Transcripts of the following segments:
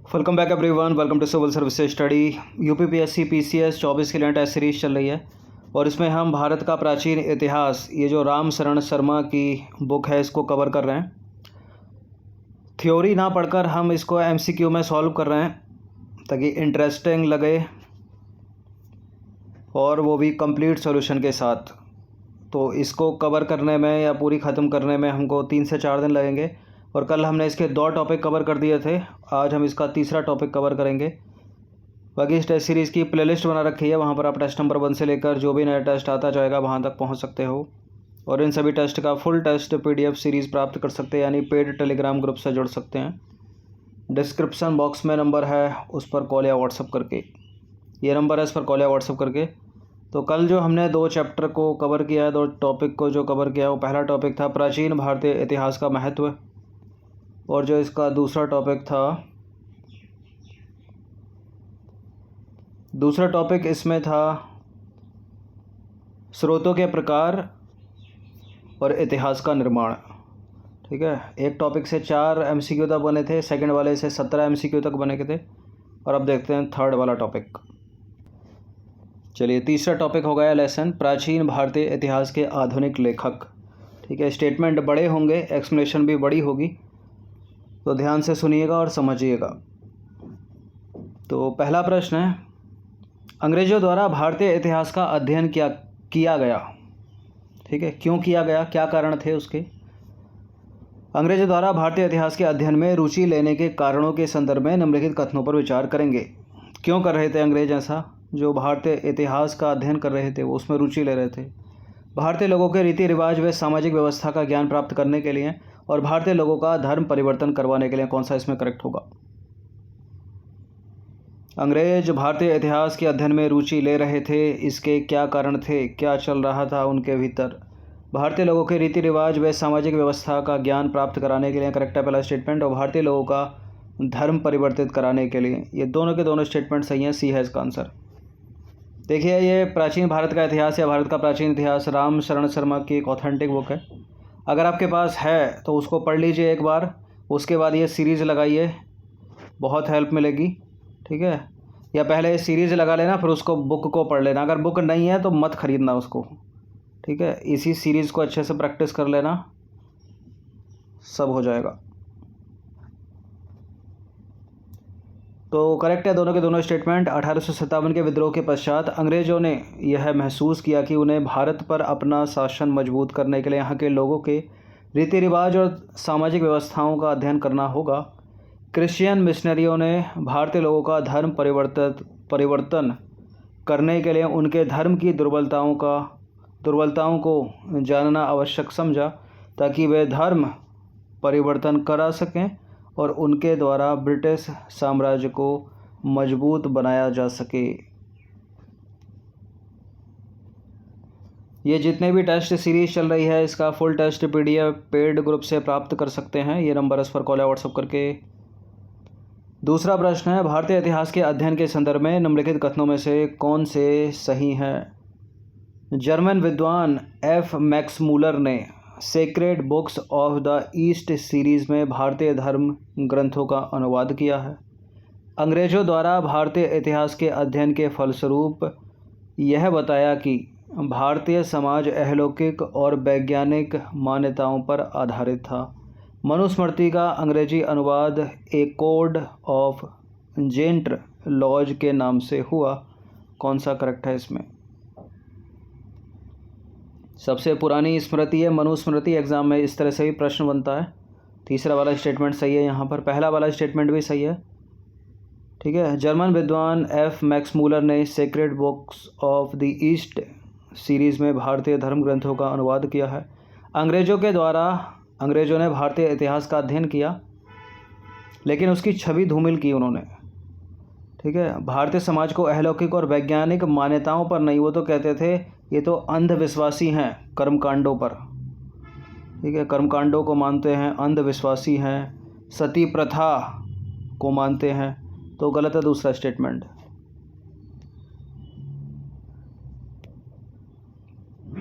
Welcome back everyone, welcome to civil services study. UPPSC PCS 24 की लें test series चल रही है और इसमें हम भारत का प्राचीन इतिहास, ये जो राम शरण शर्मा की बुक है, इसको कवर कर रहे हैं। थ्योरी ना पढ़कर हम इसको एमसीक्यू में सॉल्व कर रहे हैं ताकि इंटरेस्टिंग लगे और वो भी कंप्लीट सॉल्यूशन के साथ। तो इसको कवर करने में या पूरी ख़त्म करने में हमको 3 से 4 दिन लगेंगे और कल हमने इसके 2 टॉपिक कवर कर दिए थे। आज हम इसका तीसरा टॉपिक कवर करेंगे। बाकी इस टेस्ट सीरीज़ की प्लेलिस्ट बना रखी है, वहाँ पर आप टेस्ट नंबर 1 से लेकर जो भी नया टेस्ट आता जाएगा वहाँ तक पहुँच सकते हो और इन सभी टेस्ट का फुल टेस्ट PDF सीरीज़ प्राप्त कर सकते हैं, यानी पेड टेलीग्राम ग्रुप से जुड़ सकते हैं। डिस्क्रिप्शन बॉक्स में नंबर है, उस पर कॉल या व्हाट्सअप करके, ये नंबर है, इस पर कॉल या व्हाट्सअप करके। तो कल जो हमने 2 चैप्टर को कवर किया है, 2 टॉपिक को जो कवर किया है, वो पहला टॉपिक था प्राचीन भारतीय इतिहास का महत्व और जो इसका दूसरा टॉपिक इसमें था स्रोतों के प्रकार और इतिहास का निर्माण। ठीक है, एक टॉपिक से 4 MCQ तक बने थे, सेकंड वाले से 17 MCQ तक बने के थे और अब देखते हैं थर्ड वाला टॉपिक। चलिए, तीसरा टॉपिक हो गया लेसन प्राचीन भारतीय इतिहास के आधुनिक लेखक। ठीक है, स्टेटमेंट बड़े होंगे, एक्सप्लेनेशन भी बड़ी होगी, तो ध्यान से सुनिएगा और समझिएगा। तो पहला प्रश्न है, अंग्रेज़ों द्वारा भारतीय इतिहास का अध्ययन किया गया। ठीक है, क्यों किया गया, क्या कारण थे उसके। अंग्रेज़ों द्वारा भारतीय इतिहास के अध्ययन में रुचि लेने के कारणों के संदर्भ में निम्नलिखित कथनों पर विचार करेंगे। क्यों कर रहे थे अंग्रेज ऐसा, जो भारतीय इतिहास का अध्ययन कर रहे थे, वो उसमें रुचि ले रहे थे। भारतीय लोगों के रीति रिवाज व सामाजिक व्यवस्था का ज्ञान प्राप्त करने के लिए और भारतीय लोगों का धर्म परिवर्तन करवाने के लिए। कौन सा इसमें करेक्ट होगा। अंग्रेज भारतीय इतिहास के अध्ययन में रुचि ले रहे थे, इसके क्या कारण थे, क्या चल रहा था उनके भीतर। भारतीय लोगों के रीति रिवाज व सामाजिक व्यवस्था का ज्ञान प्राप्त कराने के लिए करेक्ट है पहला स्टेटमेंट, और भारतीय लोगों का धर्म परिवर्तित कराने के लिए। ये दोनों के दोनों स्टेटमेंट सही हैं, सी है इसका आंसर। देखिए, ये प्राचीन भारत का इतिहास या भारत का प्राचीन इतिहास राम शरण शर्मा की एक ऑथेंटिक बुक है। अगर आपके पास है तो उसको पढ़ लीजिए एक बार, उसके बाद ये सीरीज़ लगाइए, बहुत हेल्प मिलेगी। ठीक है, या पहले ये सीरीज़ लगा लेना, फिर उसको बुक को पढ़ लेना। अगर बुक नहीं है तो मत ख़रीदना उसको। ठीक है, इसी सीरीज़ को अच्छे से प्रैक्टिस कर लेना, सब हो जाएगा। तो करेक्ट है दोनों के दोनों स्टेटमेंट। 1857 के विद्रोह के पश्चात अंग्रेज़ों ने यह महसूस किया कि उन्हें भारत पर अपना शासन मजबूत करने के लिए यहाँ के लोगों के रीति रिवाज और सामाजिक व्यवस्थाओं का अध्ययन करना होगा। क्रिश्चियन मिशनरियों ने भारतीय लोगों का धर्म परिवर्तन करने के लिए उनके धर्म की दुर्बलताओं को जानना आवश्यक समझा, ताकि वे धर्म परिवर्तन करा सकें और उनके द्वारा ब्रिटिश साम्राज्य को मजबूत बनाया जा सके। ये जितने भी टेस्ट सीरीज़ चल रही है, इसका full test PDF paid group से प्राप्त कर सकते हैं, ये नंबर इस पर कॉल या व्हाट्सअप करके। दूसरा प्रश्न है, भारतीय इतिहास के अध्ययन के संदर्भ में निम्नलिखित कथनों में से कौन से सही हैं। जर्मन विद्वान F. मैक्स मूलर ने sacred books of the east series में भारतीय धर्म ग्रंथों का अनुवाद किया है। अंग्रेज़ों द्वारा भारतीय इतिहास के अध्ययन के फलस्वरूप यह बताया कि भारतीय समाज अलौकिक और वैज्ञानिक मान्यताओं पर आधारित था। मनुस्मृति का अंग्रेजी अनुवाद ए कोड ऑफ जेंट लॉज के नाम से हुआ। कौन सा करेक्ट है इसमें। सबसे पुरानी स्मृति है मनुस्मृति, एग्ज़ाम में इस तरह से भी प्रश्न बनता है। तीसरा वाला स्टेटमेंट सही है, यहाँ पर पहला वाला स्टेटमेंट भी सही है। ठीक है, जर्मन विद्वान F. मैक्स मूलर ने sacred books of the east series में भारतीय धर्म ग्रंथों का अनुवाद किया है। अंग्रेज़ों ने भारतीय इतिहास का अध्ययन किया, लेकिन उसकी छवि धूमिल की उन्होंने। ठीक है, भारतीय समाज को अलौकिक और वैज्ञानिक मान्यताओं पर नहीं, वो तो कहते थे ये तो अंधविश्वासी हैं कर्मकांडों पर। ठीक है, कर्मकांडों को मानते हैं, अंधविश्वासी हैं, सती प्रथा को मानते हैं, तो गलत है दूसरा स्टेटमेंट।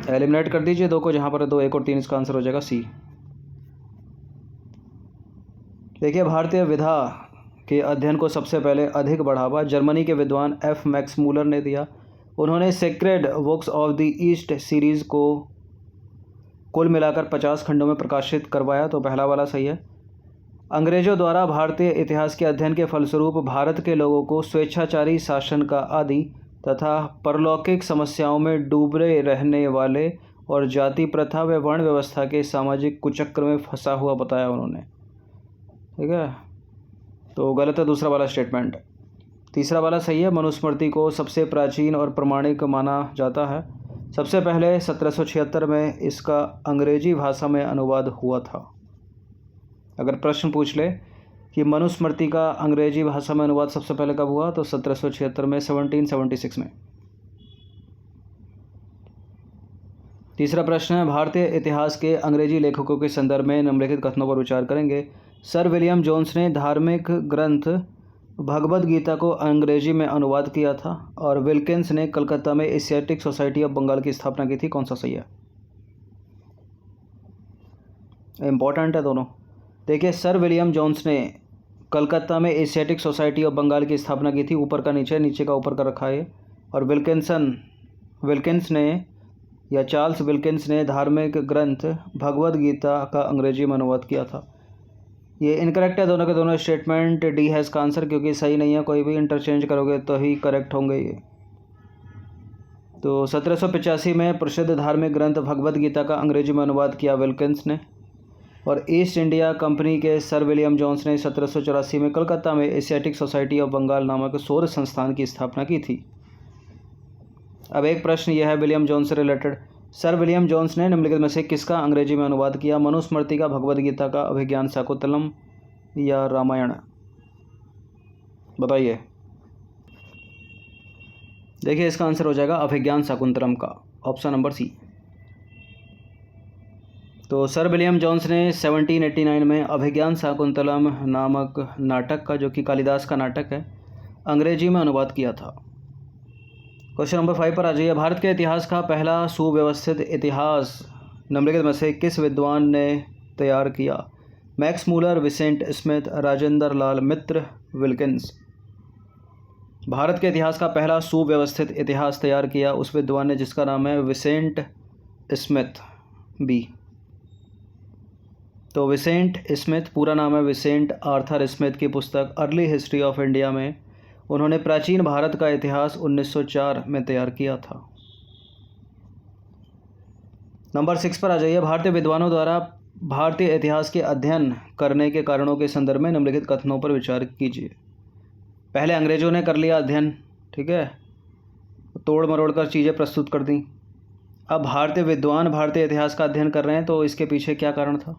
एलिमिनेट कर दीजिए 2 को, जहाँ पर 2, 1 और 3 इसका आंसर हो जाएगा सी। देखिए, भारतीय विधा के अध्ययन को सबसे पहले अधिक बढ़ावा जर्मनी के विद्वान एफ मैक्स मूलर ने दिया। उन्होंने sacred books of the east series को कुल मिलाकर 50 खंडों में प्रकाशित करवाया, तो पहला वाला सही है। अंग्रेजों द्वारा भारतीय इतिहास के अध्ययन के फलस्वरूप भारत के लोगों को स्वेच्छाचारी शासन का आदि तथा परलौकिक समस्याओं में डूबे रहने वाले और जाति प्रथा व वर्ण व्यवस्था के सामाजिक कुचक्र में फंसा हुआ बताया उन्होंने। ठीक है, तो गलत है दूसरा वाला स्टेटमेंट। तीसरा वाला सही है। मनुस्मृति को सबसे प्राचीन और प्रमाणिक माना जाता है। सबसे पहले 1776 में इसका अंग्रेजी भाषा में अनुवाद हुआ था। अगर प्रश्न पूछ ले कि मनुस्मृति का अंग्रेजी भाषा में अनुवाद सबसे पहले कब हुआ, तो 1776 में, 1776 में। तीसरा प्रश्न है, भारतीय इतिहास के अंग्रेजी लेखकों के संदर्भ में निम्नलिखित कथनों पर विचार करेंगे। सर विलियम जोन्स ने धार्मिक ग्रंथ भगवद गीता को अंग्रेजी में अनुवाद किया था और विल्किंस ने कलकत्ता में एशियाटिक सोसाइटी ऑफ बंगाल की स्थापना की थी। कौन सा सही है? इम्पोर्टेंट है दोनों। देखिए, सर विलियम जोन्स ने कलकत्ता में एशियाटिक सोसाइटी ऑफ बंगाल की स्थापना की थी, ऊपर का नीचे, नीचे का ऊपर कर रखा है। और विल्किंस ने या चार्ल्स विल्किंस ने धार्मिक ग्रंथ भगवद गीता का अंग्रेजी में अनुवाद किया था। ये इनकरेक्ट है दोनों के दोनों स्टेटमेंट। डी है इसका आंसर, क्योंकि सही नहीं है। कोई भी इंटरचेंज करोगे तो ही करेक्ट होंगे ये। तो 1785 में प्रसिद्ध धार्मिक ग्रंथ भगवद गीता का अंग्रेजी में अनुवाद किया विल्किंस ने। और ईस्ट इंडिया कंपनी के सर विलियम जोन्स ने 1784 में कलकत्ता में एशियाटिक सोसाइटी ऑफ बंगाल नामक शोध संस्थान की स्थापना की थी। अब एक प्रश्न यह है विलियम जोन्स से रिलेटेड। सर विलियम जोन्स ने निम्नलिखित में से किसका अंग्रेजी में अनुवाद किया? मनुस्मृति का, भगवद गीता का, अभिज्ञान शाकुंतलम या रामायण? बताइए। देखिए, इसका आंसर हो जाएगा अभिज्ञान शाकुंतलम का, ऑप्शन नंबर सी। तो सर विलियम जोन्स ने 1789 में अभिज्ञान शाकुंतलम नामक नाटक का, जो कि कालिदास का नाटक है, अंग्रेजी में अनुवाद किया था। क्वेश्चन नंबर 5 पर आ जाइए। भारत के इतिहास का पहला सुव्यवस्थित इतिहास निम्नलिखित में से किस विद्वान ने तैयार किया? Max Muller, Vincent Smith, Rajendra Lal Mitra, Wilkins. भारत के इतिहास का पहला सुव्यवस्थित इतिहास तैयार किया उस विद्वान ने जिसका नाम है विसेंट स्मिथ, बी। तो विसेंट स्मिथ, पूरा नाम है विसेंट आर्थर स्मिथ, की पुस्तक अर्ली हिस्ट्री ऑफ इंडिया में उन्होंने प्राचीन भारत का इतिहास 1904 में तैयार किया था। नंबर 6 पर आ जाइए। भारतीय विद्वानों द्वारा भारतीय इतिहास के अध्ययन करने के कारणों के संदर्भ में निम्नलिखित कथनों पर विचार कीजिए। पहले अंग्रेजों ने कर लिया अध्ययन, ठीक है, तोड़ मरोड़ कर चीज़ें प्रस्तुत कर दी। अब भारतीय विद्वान भारतीय इतिहास का अध्ययन कर रहे हैं, तो इसके पीछे क्या कारण था?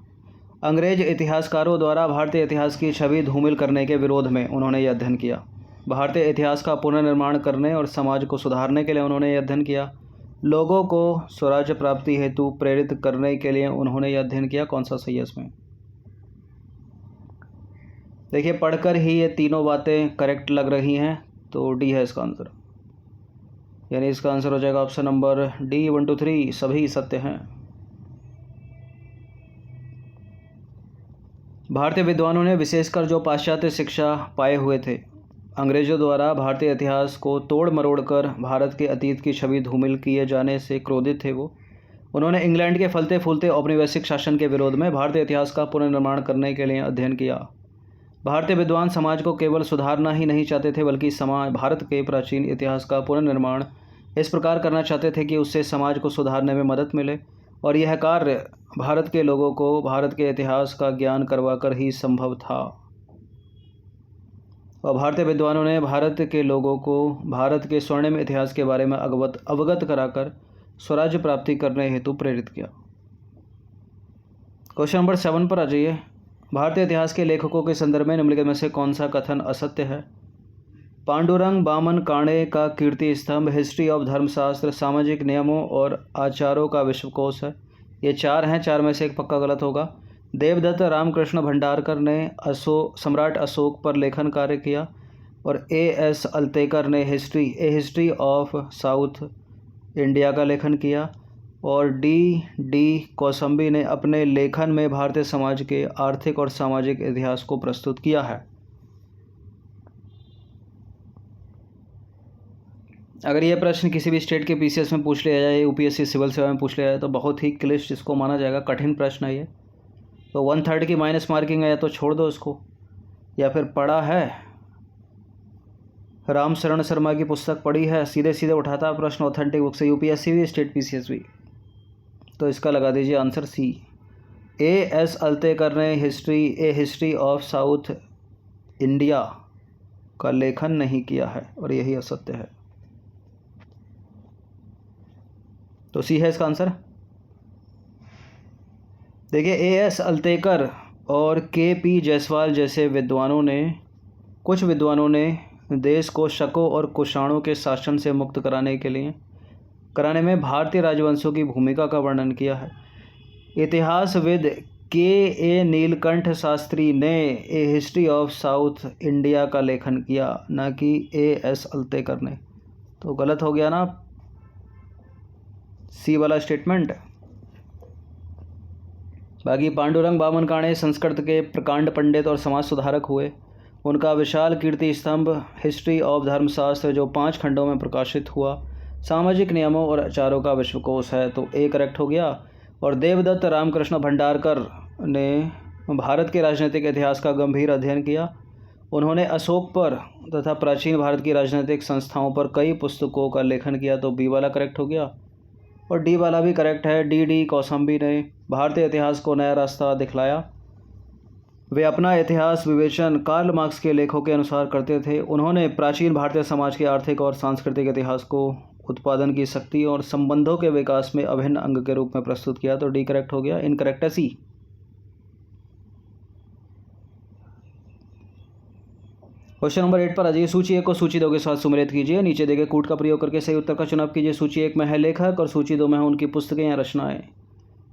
अंग्रेज इतिहासकारों द्वारा भारतीय इतिहास की छवि धूमिल करने के विरोध में उन्होंने यह अध्ययन किया। भारतीय इतिहास का पुनर्निर्माण करने और समाज को सुधारने के लिए उन्होंने यह अध्ययन किया। लोगों को स्वराज्य प्राप्ति हेतु प्रेरित करने के लिए उन्होंने यह अध्ययन किया। कौन सा सही है इसमें? देखिए, पढ़कर ही ये तीनों बातें करेक्ट लग रही हैं, तो डी है इसका आंसर। यानी इसका आंसर हो जाएगा ऑप्शन नंबर डी। 1 2 3 सभी सत्य हैं। भारतीय विद्वानों ने विशेषकर जो पाश्चात्य शिक्षा पाए हुए थे, अंग्रेजों द्वारा भारतीय इतिहास को तोड़ मरोड़ कर भारत के अतीत की छवि धूमिल किए जाने से क्रोधित थे। उन्होंने इंग्लैंड के फलते फूलते औपनिवेशिक शासन के विरोध में भारतीय इतिहास का पुनर्निर्माण करने के लिए अध्ययन किया। भारतीय विद्वान समाज को केवल सुधारना ही नहीं चाहते थे, बल्कि भारत के प्राचीन इतिहास का पुनर्निर्माण इस प्रकार करना चाहते थे कि उससे समाज को सुधारने में मदद मिले, और यह कार्य भारत के लोगों को भारत के इतिहास का ज्ञान करवाकर ही संभव था। और भारतीय विद्वानों ने भारत के लोगों को भारत के स्वर्णिम इतिहास के बारे में अवगत कराकर स्वराज्य प्राप्ति करने हेतु प्रेरित किया। क्वेश्चन नंबर 7 पर आ जाइए। भारतीय इतिहास के लेखकों के संदर्भ में निम्नलिखित में से कौन सा कथन असत्य है? पांडुरंग बामन काणे का कीर्ति स्तंभ हिस्ट्री ऑफ धर्मशास्त्र सामाजिक नियमों और आचारों का विश्वकोश है। ये 4 हैं, 4 में से एक पक्का गलत होगा। देवदत्त रामकृष्ण भंडारकर ने सम्राट अशोक पर लेखन कार्य किया, और A.S. अल्तेकर ने हिस्ट्री ऑफ साउथ इंडिया का लेखन किया, और D.D. कौसम्बी ने अपने लेखन में भारतीय समाज के आर्थिक और सामाजिक इतिहास को प्रस्तुत किया है। अगर ये प्रश्न किसी भी स्टेट के पीसीएस में पूछ लिया जाए, यूपीएससी सिविल सेवा में पूछ लिया जाए तो बहुत ही क्लिष्ट इसको माना जाएगा, कठिन प्रश्न है ये। तो 1/3 की माइनस मार्किंग है, या तो छोड़ दो इसको, या फिर पढ़ा है, राम शरण शर्मा की पुस्तक पढ़ी है, सीधे सीधे उठाता प्रश्न ऑथेंटिक बुक से, यूपीएससी भी स्टेट पीसीएस भी। तो इसका लगा दीजिए आंसर सी। एस अल्तेकर ने हिस्ट्री ऑफ साउथ इंडिया का लेखन नहीं किया है, और यही असत्य है। तो सी है इसका आंसर। देखिए, एस अल्तेकर और के.पी. जायसवाल जैसे कुछ विद्वानों ने देश को शकों और कुषाणों के शासन से मुक्त कराने में भारतीय राजवंशों की भूमिका का वर्णन किया है। इतिहासविद के.ए. नीलकंठ शास्त्री ने ए हिस्ट्री ऑफ साउथ इंडिया का लेखन किया, ना कि एस अल्तेकर ने। तो गलत हो गया ना सी वाला स्टेटमेंट। बाकी पांडुरंग बामन काणे संस्कृत के प्रकांड पंडित और समाज सुधारक हुए। उनका विशाल कीर्ति स्तंभ हिस्ट्री ऑफ धर्मशास्त्र, जो 5 खंडों में प्रकाशित हुआ, सामाजिक नियमों और आचारों का विश्वकोश है। तो ए करेक्ट हो गया। और देवदत्त रामकृष्ण भंडारकर ने भारत के राजनीतिक इतिहास का गंभीर अध्ययन किया। उन्होंने अशोक पर तथा प्राचीन भारत की राजनीतिक संस्थाओं पर कई पुस्तकों का लेखन किया। तो बी वाला करेक्ट हो गया। और डी वाला भी करेक्ट है। डी कौशाम्बी ने भारतीय इतिहास को नया रास्ता दिखलाया। वे अपना इतिहास विवेचन कार्ल मार्क्स के लेखों के अनुसार करते थे। उन्होंने प्राचीन भारतीय समाज के आर्थिक और सांस्कृतिक इतिहास को उत्पादन की शक्ति और संबंधों के विकास में अभिन्न अंग के रूप में प्रस्तुत किया। तो डी करेक्ट हो गया। इनकरेक्ट है सी। क्वेश्चन नंबर 8 पर आ जाइए। सूची 1 को सूची 2 के साथ सुमेलित कीजिए। नीचे दिए गए कूट का प्रयोग करके सही उत्तर का चुनाव कीजिए। सूची 1 में है लेखक और सूची 2 में है उनकी पुस्तकें या रचनाएं।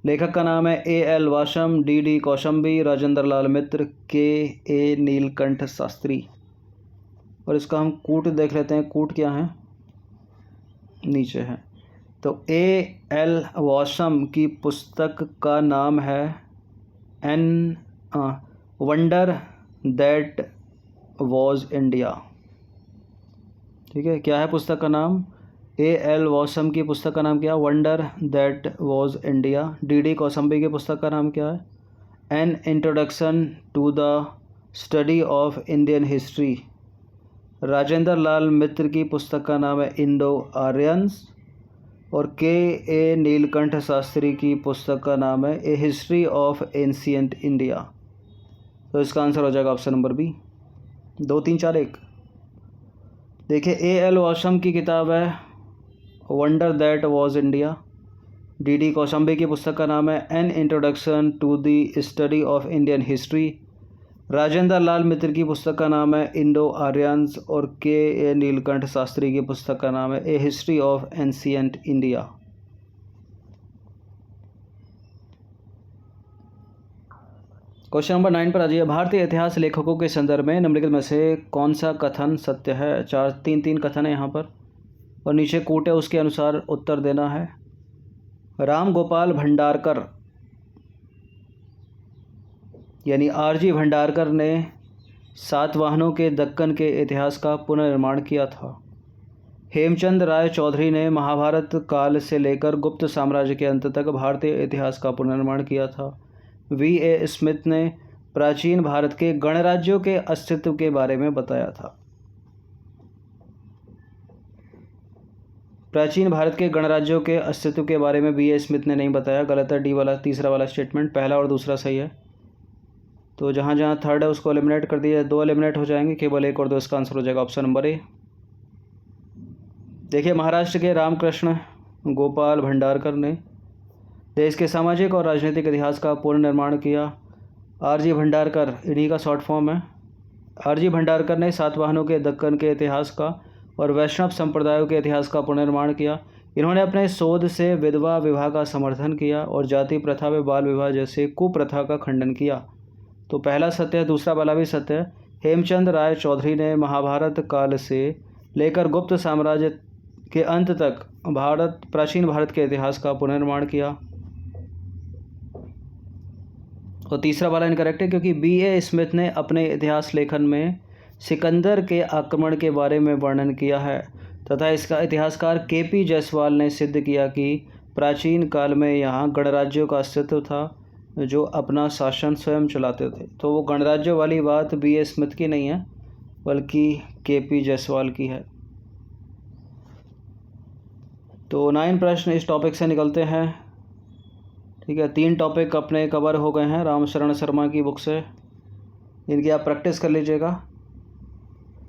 लेखक का नाम है ए.एल. वाशम, डी कौशाम्बी, राजेंद्र लाल मित्र, के.ए. नीलकंठ शास्त्री। और इसका हम कूट देख लेते हैं। कूट क्या है, नीचे है। तो ए.एल. वाशम की पुस्तक का नाम है वंडर दैट वॉज इंडिया। ठीक है, क्या है पुस्तक का नाम? ए.एल. वाशम की पुस्तक का नाम क्या? Wonder that was India. D Kosambi की पुस्तक का नाम क्या है? An introduction to the study of Indian history. Rajendra Lal Mitra की पुस्तक का नाम है इंडो आर्यंस। और के.ए. नीलकंठ शास्त्री की पुस्तक का नाम है a history of ancient India. तो इसका आंसर हो जाएगा ऑप्शन नंबर बी। 2 3 4 1। देखिए, ए.एल. वाशम की किताब है wonder that was India. D Kosambi की पुस्तक का नाम है an introduction to the study of Indian history. Rajendra Lal Mitra की पुस्तक का नाम है इंडो आर्यंस। और के.ए. नीलकंठ शास्त्री की पुस्तक का नाम है a history of ancient India. Question number 9 पर आ जाइए। भारतीय इतिहास लेखकों के संदर्भ में निम्नलिखित में से कौन सा कथन सत्य है? 3 कथन है यहाँ पर, और नीचे कूट है, उसके अनुसार उत्तर देना है। राम गोपाल भंडारकर यानी आर.जी. भंडारकर ने सातवाहनों के दक्कन के इतिहास का पुनर्निर्माण किया था। हेमचंद राय चौधरी ने महाभारत काल से लेकर गुप्त साम्राज्य के अंत तक भारतीय इतिहास का पुनर्निर्माण किया था। वी.ए. स्मिथ ने प्राचीन भारत के गणराज्यों के अस्तित्व के बारे में बताया था। प्राचीन भारत के गणराज्यों के अस्तित्व के बारे में वी.ए. स्मिथ ने नहीं बताया। गलत है डी वाला, तीसरा वाला स्टेटमेंट। पहला और दूसरा सही है। तो जहाँ जहाँ थर्ड है उसको एलिमिनेट कर दिया। 2 एलिमिनेट हो जाएंगे, केवल 1 और 2। इसका आंसर हो जाएगा ऑप्शन नंबर ए। देखिए, महाराष्ट्र के रामकृष्ण गोपाल भंडारकर ने देश के सामाजिक और राजनीतिक इतिहास का पुनर्निर्माण किया। आर.जी. भंडारकर इन्हीं का शॉर्ट फॉर्म है। आर.जी. भंडारकर ने सातवाहनों के दक्कन के इतिहास का और वैष्णव संप्रदायों के इतिहास का पुनर्निर्माण किया। इन्होंने अपने शोध से विधवा विवाह का समर्थन किया और जाति प्रथा व बाल विवाह जैसे कुप्रथा का खंडन किया। तो पहला सत्य है, दूसरा वाला भी सत्य है। हेमचंद राय चौधरी ने महाभारत काल से लेकर गुप्त साम्राज्य के अंत तक प्राचीन भारत के इतिहास का पुनर्निर्माण किया। और तीसरा वाला इनकरेक्ट है, क्योंकि बी.ए. स्मिथ ने अपने इतिहास लेखन में सिकंदर के आक्रमण के बारे में वर्णन किया है। तथा इसका इतिहासकार केपी जायसवाल ने सिद्ध किया कि प्राचीन काल में यहाँ गणराज्यों का अस्तित्व था जो अपना शासन स्वयं चलाते थे। तो वो गणराज्य वाली बात बी ए स्मिथ की नहीं है बल्कि केपी जायसवाल की है। तो 9 प्रश्न इस टॉपिक से निकलते हैं। ठीक है, 3 टॉपिक अपने कवर हो गए हैं रामशरण शर्मा की बुक से, इनकी आप प्रैक्टिस कर लीजिएगा।